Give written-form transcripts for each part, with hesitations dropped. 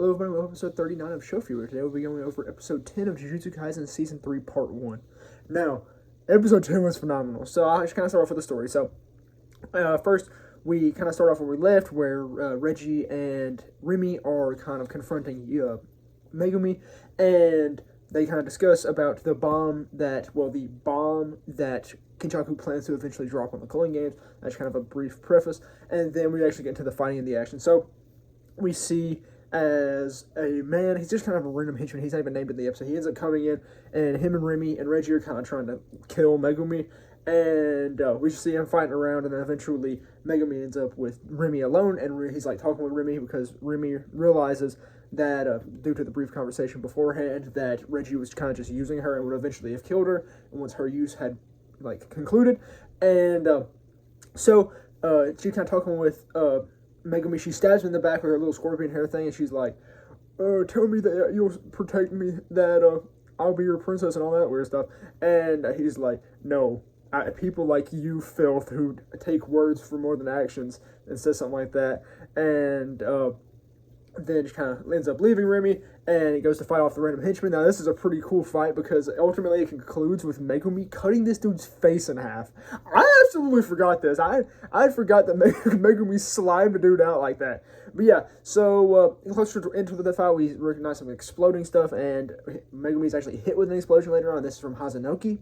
Hello everybody, welcome to episode 39 of Show Fever. Today we'll be going over episode 10 of Jujutsu Kaisen Season 3 Part 1. Now, episode 10 was phenomenal, so I'll just kind of start off with the story. So, first, we kind of start off where we left, where Reggie and Remy are kind of confronting Megumi, and they kind of discuss about the bomb that Kenchaku plans to eventually drop on the Culling Games. That's kind of a brief preface, and then we actually get into the fighting and the action. So, we see as a man, he's just kind of a random henchman. He's not even named in the episode. He ends up coming in, and him and Remy and Reggie are kind of trying to kill Megumi, and we see him fighting around, and then eventually Megumi ends up with Remy alone, and he's like talking with Remy because Remy realizes that due to the brief conversation beforehand, that Reggie was kind of just using her and would eventually have killed her, and once her use had concluded, and so she kind of talking with Megumi. She stabs him in the back with her little scorpion hair thing, and she's like, tell me that you'll protect me, that I'll be your princess and all that weird stuff. And he's like, no, people like you, filth, who take words for more than actions, and says something like that. And then she kind of ends up leaving Remy, and he goes to fight off the random henchman. Now, this is a pretty cool fight because ultimately it concludes with Megumi cutting this dude's face in half. I absolutely forgot this. I forgot that Megumi slimed a dude out like that. But yeah, so closer into the fight, we recognize some exploding stuff, and Megumi's actually hit with an explosion later on. This is from Hazanoki,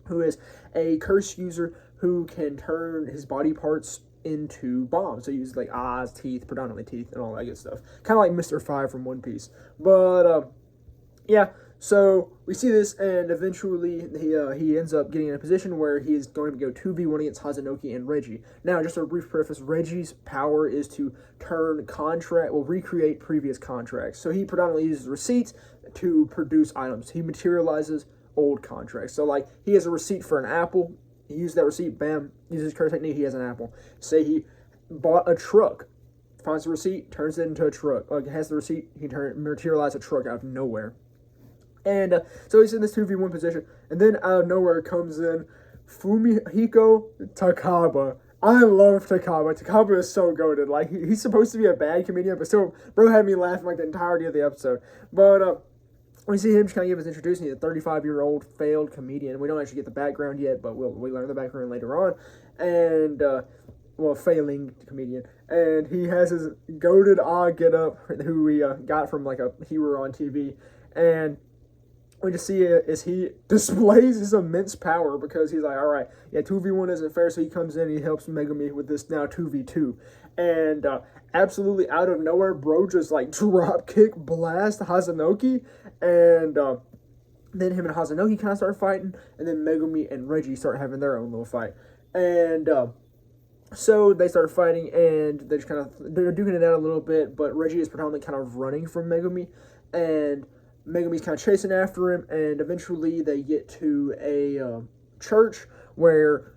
who is a curse user who can turn his body parts into bombs. So he uses like eyes, teeth, predominantly teeth, and all that good stuff. Kind of like Mr. 5 from One Piece. But yeah, so we see this, and eventually he ends up getting in a position where he's going to go 2v1 against Hazanoki and Reggie. Now, just a brief preface, Reggie's power is to recreate previous contracts. So he predominantly uses receipts to produce items. He materializes old contracts. So like, he has a receipt for an apple. He used that receipt, bam, uses his curse technique, he has an apple. Say he bought a truck, finds the receipt, turns it into a truck. Has the receipt, he materialize a truck out of nowhere. And so he's in this 2v1 position, and then out of nowhere comes in Fumihiko Takaba. I love Takaba. Takaba is so goated. Like, he's supposed to be a bad comedian, but still, bro had me laughing like the entirety of the episode. But we see him just kind of give us introducing. He's a 35-year-old failed comedian. We don't actually get the background yet, but we learn the background later on. And, failing comedian. And he has his goated get up, who we got from like a hero on TV. And we just see as he displays his immense power, because he's like, all right, yeah, 2v1 isn't fair, so he comes in and he helps Megumi with this now 2v2. And absolutely out of nowhere, bro just like drop kick blast Hazanoki, and then him and Hazanoki kind of start fighting, and then Megumi and Reggie start having their own little fight. And so they start fighting, and they're duking it out a little bit, but Reggie is predominantly kind of running from Megumi, and Megumi's kind of chasing after him, and eventually they get to a church where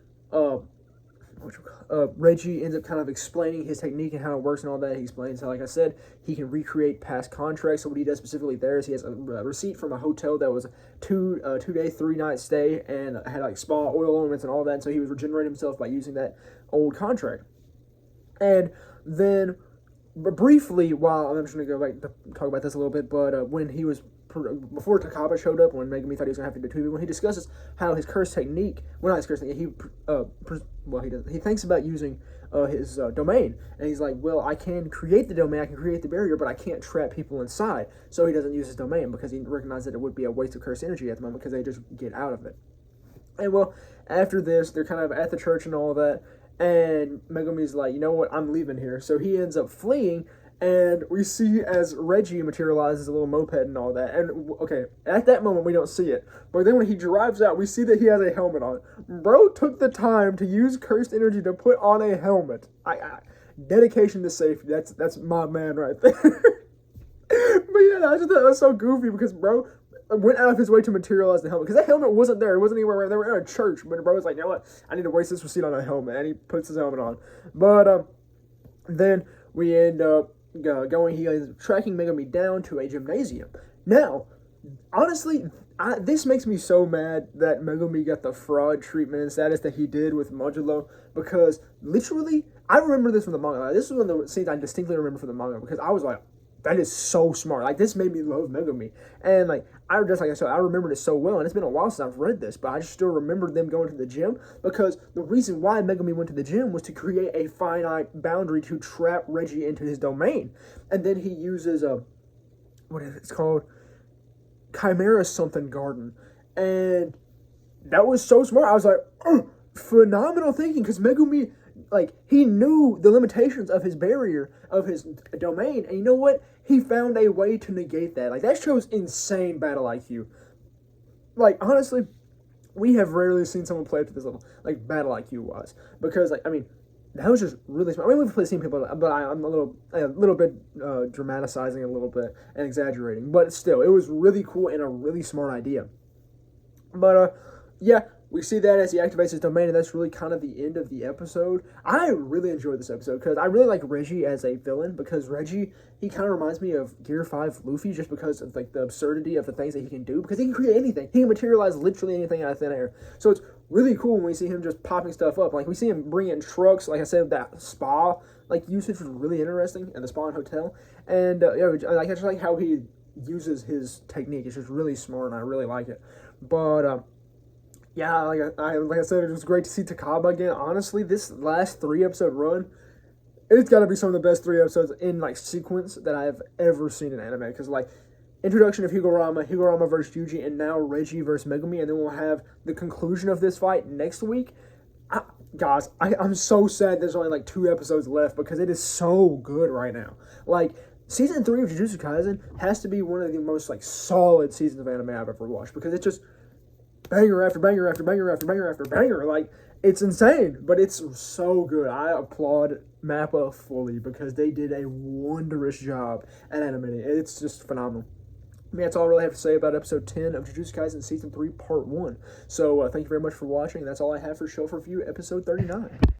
Reggie ends up kind of explaining his technique and how it works and all that. He explains how, like I said, he can recreate past contracts. So what he does specifically there is he has a receipt from a hotel that was a 2-day, 3-night stay, and had like spa, oil ornaments, and all that. And so he was regenerating himself by using that old contract. And then, briefly, while I'm just going to go back to talk about this a little bit, but when he was before Takaba showed up, when Megumi thought he was going to have to do 2v1, he discusses how his curse technique, not his curse technique, he thinks about using his domain, and he's like, well, I can create the domain, I can create the barrier, but I can't trap people inside, so he doesn't use his domain, because he recognized that it would be a waste of curse energy at the moment, because they just get out of it. And well, after this, they're kind of at the church and all that, and Megumi's like, you know what, I'm leaving here, so he ends up fleeing. And we see as Reggie materializes a little moped and all that. And, okay, at that moment, we don't see it. But then when he drives out, we see that he has a helmet on. Bro took the time to use cursed energy to put on a helmet. Dedication to safety. That's my man right there. But yeah, I just thought that was so goofy because bro went out of his way to materialize the helmet. Because that helmet wasn't there. It wasn't anywhere. They were in a church. But bro was like, you know what? I need to waste this receipt on a helmet. And he puts his helmet on. But then we end up he is tracking Megumi down to a gymnasium. Now, honestly, this makes me so mad that Megumi got the fraud treatment and status that he did with Modulo, because literally, I remember this from the manga. This is one of the scenes I distinctly remember from the manga, because I was like, that is so smart. Like, this made me love Megumi. And, like I said, I remembered it so well. And it's been a while since I've read this, but I just still remember them going to the gym because the reason why Megumi went to the gym was to create a finite boundary to trap Reggie into his domain. And then he uses what is it? It's called Chimera something garden. And that was so smart. I was like, phenomenal thinking, because Megumi, like, he knew the limitations of his barrier, of his domain, and you know what? He found a way to negate that. Like, that shows insane battle IQ. Like, honestly, we have rarely seen someone play up to this level, like, battle IQ wise, because, like, I mean, that was just really smart. I mean, we've seen people, but I'm a little bit dramatizing a little bit and exaggerating, but still, it was really cool and a really smart idea. But, yeah, we see that as he activates his domain, and that's really kind of the end of the episode. I really enjoyed this episode, because I really like Reggie as a villain, because Reggie, he kind of reminds me of Gear 5 Luffy, just because of, like, the absurdity of the things that he can do, because he can create anything. He can materialize literally anything out of thin air. So it's really cool when we see him just popping stuff up. Like, we see him bring in trucks, like I said, that spa, like, usage was really interesting, and the spa and hotel. And, I just like how he uses his technique. It's just really smart, and I really like it. But, yeah, like I said, it was great to see Takaba again. Honestly, this last 3-episode run, it's got to be some of the best 3 episodes in, like, sequence that I have ever seen in anime. Because, like, introduction of Higurama versus Yuji, and now Reggie versus Megumi, and then we'll have the conclusion of this fight next week. Guys, I'm so sad there's only, like, 2 episodes left, because it is so good right now. Like, Season 3 of Jujutsu Kaisen has to be one of the most, like, solid seasons of anime I've ever watched, because it's just banger after banger after banger after banger after banger. Like, it's insane, but it's so good. I applaud MAPPA fully, because they did a wondrous job at animating. It's just phenomenal. I mean, that's all I really have to say about episode 10 of Jujutsu Kaisen Season 3 Part 1. So, thank you very much for watching. That's all I have for Shelf Review, episode 39.